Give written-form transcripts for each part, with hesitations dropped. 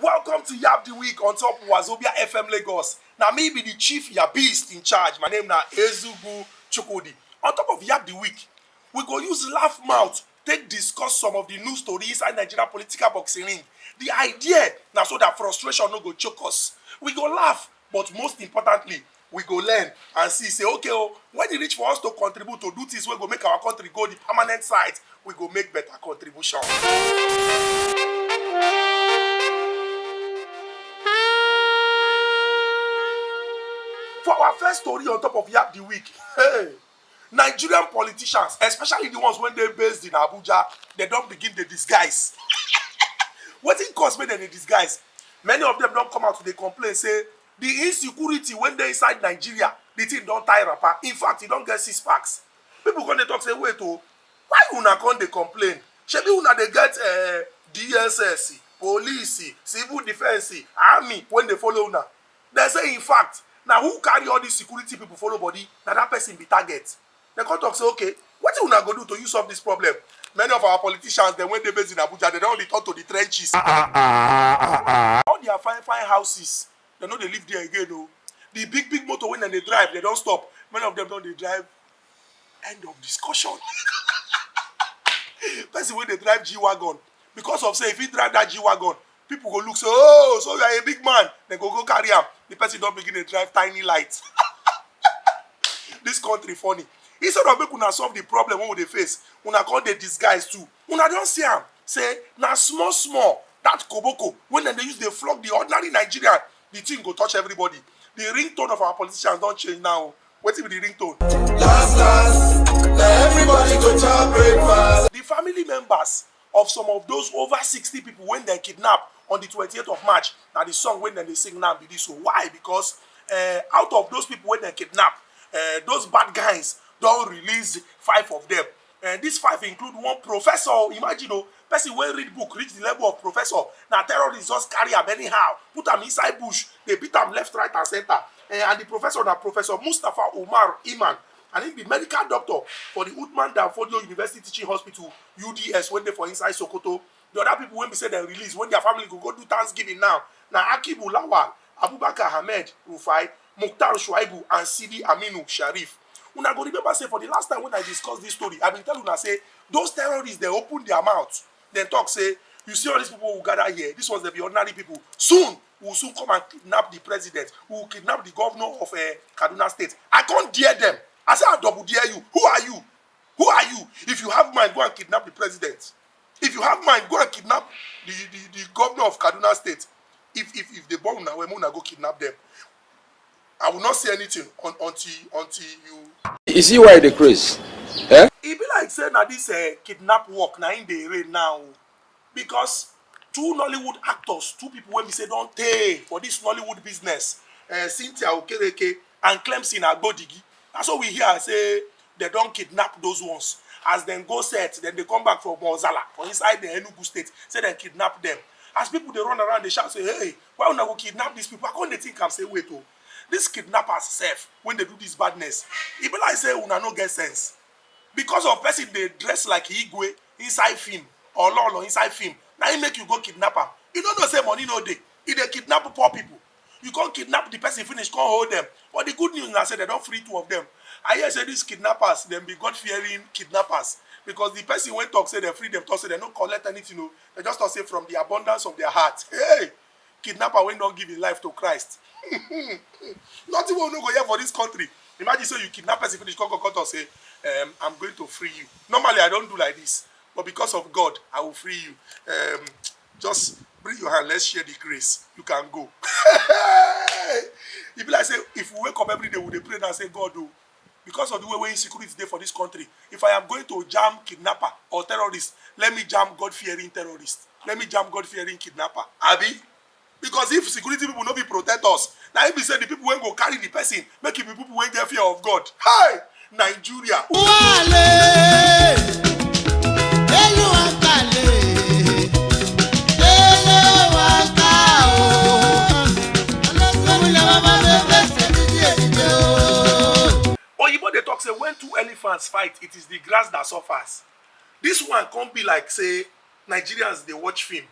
Welcome to YAB the Week on top of Wazobia FM Lagos. Now me be the chief YABist in charge. My name na Ezugu Chukudi. On top of YAB the Week, we go use laugh mouth take discuss some of the news stories inside Nigeria political boxing ring. The idea na so that frustration no go choke us. We go laugh, but most importantly, we go learn and see say okay when e reach for us to contribute to do things wey go make our country go the permanent side, we go make better contribution. For our first story on top of YAB the Week, Nigerian politicians, especially the ones when they're based in Abuja, they don't begin the disguise. Wetin cause make dem dey disguise? Many of them don't come out to dey complain say the insecurity when they inside Nigeria, the thing don't tie wrapper. In fact, e don get 6 packs. People come dey talk say wait why una come dey complain? Shebi una dey get DSS, police, civil defense, army when they follow una. They say in fact, now who carry all these security people follow body? Now that person be target. They come talk say okay, what you una go do to use solve this problem? Many of our politicians, then when they based in Abuja, they don't return to the trenches. All their fine houses, they know they live there again. The big motor when they drive, they don't stop. Many of them don't they drive. End of discussion. Person when they drive G-Wagon, because of say if he drive that G-Wagon, people go look say, oh, so you are a big man. Then go carry him. The person don't begin to drive tiny lights. This country funny. Instead of make una solve the problem when they face, una call the disguise too. Una don't see am. Say, na small, that koboko, when they use the flog the ordinary Nigerian, the thing go touch everybody. The ringtone of our politicians don't change now. What is the ringtone? Last, everybody go to breakfast. The family members of some of those over 60 people when they kidnap on the 28th of March, now the song when they sing now be this. So why? Because out of those people when they kidnap, those bad guys don't release 5 of them. And these 5 include one professor. Imagine, person when read book reach the level of professor. Now terrorists just carry him anyhow, put him inside bush, they beat him left, right, and center. And the professor, now Professor Mustafa Umar Iman, and he be medical doctor for the Uthman Danfodio University Teaching Hospital, UDS, when they for inside Sokoto. The other people when we say they release, when their family go do Thanksgiving now. Now Akibu Lawal, Abubakar Ahmed Rufai, Mukhtar Shuaibu, and Sidi Aminu Sharif. Una go remember say for the last time when I discussed this story, I been telling una say those terrorists they open their mouths, then talk say, you see all these people who gather here, this was the ordinary people. Soon we will soon come and kidnap the president, we will kidnap the governor of Kaduna State. I can't dare them. I say I double dare you. Who are you? Who are you? If you have mind, go and kidnap the president. If you have mind, go and kidnap the governor of Kaduna State. If they born now, we're gonna go kidnap them. I will not say anything until you. You see why they craze? It be like saying that this kidnap work now in the rain now, because 2 Nollywood actors, 2 people when we say don't pay for this Nollywood business, Cynthia Okereke and Clemson Agbodigi. That's what we hear say they don't kidnap those ones. As then go set, then they come back from Mozala or inside the Enugu state, say they kidnap them. As people they run around, they shout say, hey, why would I go kidnap these people? I can't they think I'm say wait these kidnappers self when they do this badness, it be like say una no get sense. Because of person they dress like Igwe inside film or Lolo inside film, now he make you go kidnap am. You don't know say money no dey. If they kidnap poor people, you can't kidnap the person finish, can't hold them. But the good news now say they don't free 2 of them. I hear say these kidnappers, them be God-fearing kidnappers. Because the person when talk say they free them, talk say they don't collect anything. They just talk say from the abundance of their heart. Hey, kidnapper when don't give his life to Christ. Nothing will no go here for this country. Imagine so you kidnap person finish, come say, I'm going to free you. Normally I don't do like this, but because of God, I will free you. Just bring your hand, let's share the grace. You can go. It be like say, if we wake up every day, we pray and say, God, because of the way insecurity is there for this country, if I am going to jam kidnapper or terrorist, let me jam God-fearing terrorist. Let me jam God-fearing kidnapper. Abi? Because if security people no be protect us, now if we say the people when go carry the person, make it be people when get fear of God. Hi, Nigeria. Oyibo they talk say when 2 elephants fight, it is the grass that suffers. This one can't be like say Nigerians they watch film.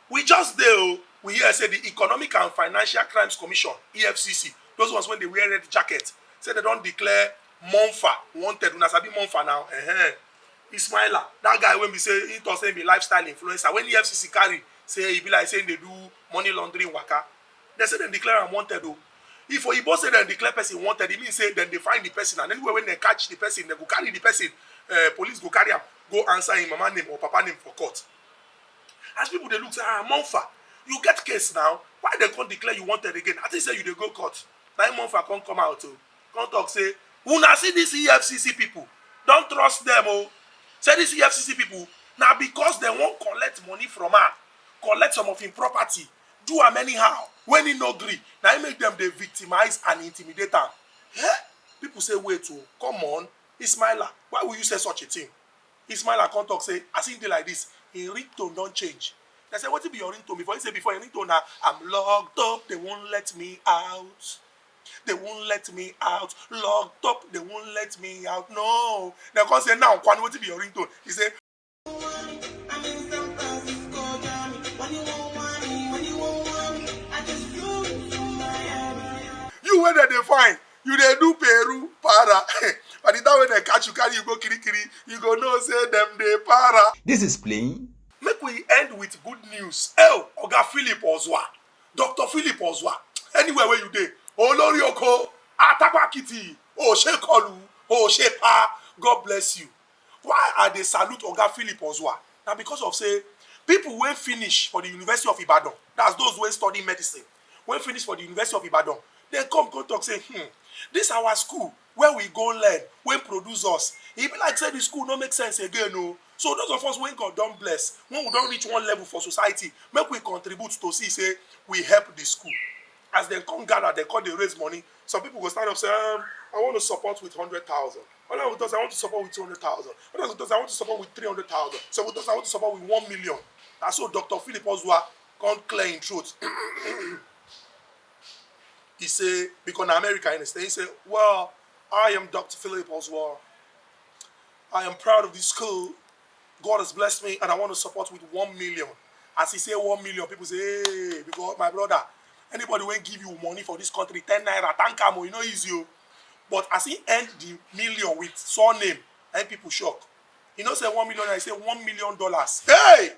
We just there we hear say the Economic and Financial Crimes Commission, EFCC, those ones when they wear red jacket, say they don't declare Mompha wanted. Una sabi Mompha now. Ismaila, that guy when we say he thought say be lifestyle influencer. When EFCC carry, say he be like saying they do money laundering waka. They say they declare him wanted though. If Oyibo say they declare person wanted, it means say then they find the person, and anyway when they catch the person, they go carry the person. Police go carry him, go answer him mama name or papa name for court. As people they look say, Mompha, you get case now. Why they can't declare you wanted again? I think say you they go court. Now Mompha can't come out too. Can't talk say, una see these EFCC people, don't trust them oh. Say these EFCC people now because they won't collect money from her, collect some of him property, do am anyhow. When he no agree, now he make them they victimize and intimidate am. People say wait oh, come on, Ismaila, why will you say such a thing? Ismaila can't talk say as he dey like this, his ringtone don't change. They say what be your ringtone before? He say before your ringtone now I'm locked up, they won't let me out. They won't let me out. Locked up, they won't let me out. No. They can't say now, what be your ringtone? He say, you where they find? You they do Peru, para. By the time when they catch you, carry you go kiri kiri, you go know say them they para. This is playing. Make we end with good news. Oh, Oga Philip Ozuah. Dr. Philip Ozuah. Anywhere where you dey. Olori Oko, Atakwakiti, Oshekolu, Oshepa, God bless you. Why are they salute Oga Philip Ozuah? Now because of say, people when finish for the University of Ibadan, that's those who study medicine, when finish for the University of Ibadan, they come talk say, this our school, where we go learn, when produce us. It be like say the school no make sense again, no. So those of us when God don't bless, when we don't reach one level for society, make we contribute to see, say, we help the school. As they come gather, they call they raise money. Some people go stand up say, I want to support with 100,000. Others does I want to support with 200,000. Others does I want to support with 300,000. Some does I want to support with 1 million. That's so Dr. Philip Ozuah can't clear in truth. He say, because in America, he say, well, I am Dr. Philip Ozuah. I am proud of this school. God has blessed me and I want to support with 1 million. As he say 1 million, people say, hey, because my brother, anybody will give you money for this country, 10 naira, thank you know easy. But as he end the million with surname, and people shock. He not say 1 million, I say $1 million. Hey!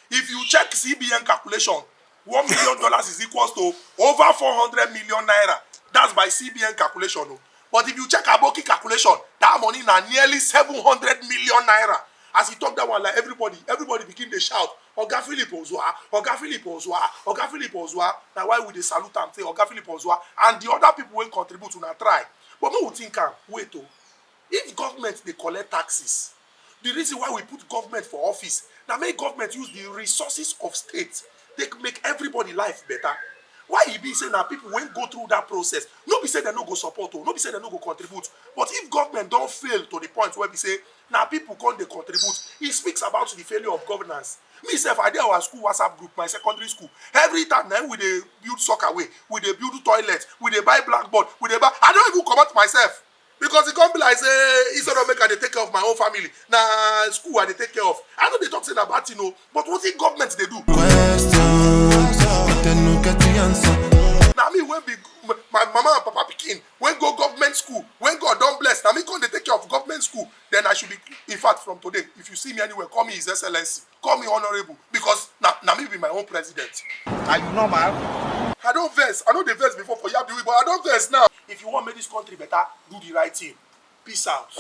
If you check CBN calculation, $1 million is equals to over 400 million naira. That's by CBN calculation. But if you check Aboki calculation, that money now nearly 700 million naira. As he talk that one, like everybody begin to shout, Oga Philip Ozuah, Oga Philip Ozuah, Oga Philip Ozuah. Now why would they salute and say Oga Philip Ozuah? And the other people will contribute to not try. But we will think, wait, if government they collect taxes, the reason why we put government for office, now make government use the resources of state, they make everybody life better. Why he be saying that people won't go through that process? No be say they no go support, no be say they no go contribute. But if government don't fail to the point where we say now people can't they contribute, he speaks about the failure of governance. Me self, I did our school WhatsApp group, my secondary school. Every time now we they build soccer way, we they build toilet, we they buy blackboard, we they buy. I don't even come out myself because it can't be like say instead of make I they take care of my own family. Now school I they take care of. I know they talk saying about but what if government they do? Now me when be my mama and papa pikin when go government school, when God don't bless, now me come they take care of government school, then I should be, in fact from today, if you see me anywhere, call me His Excellency, call me Honorable, because now me be my own president. Are you normal? I don't verse. I know the verse before for YAB, but I don't verse now. If you want to make this country better, do the right thing. Peace out.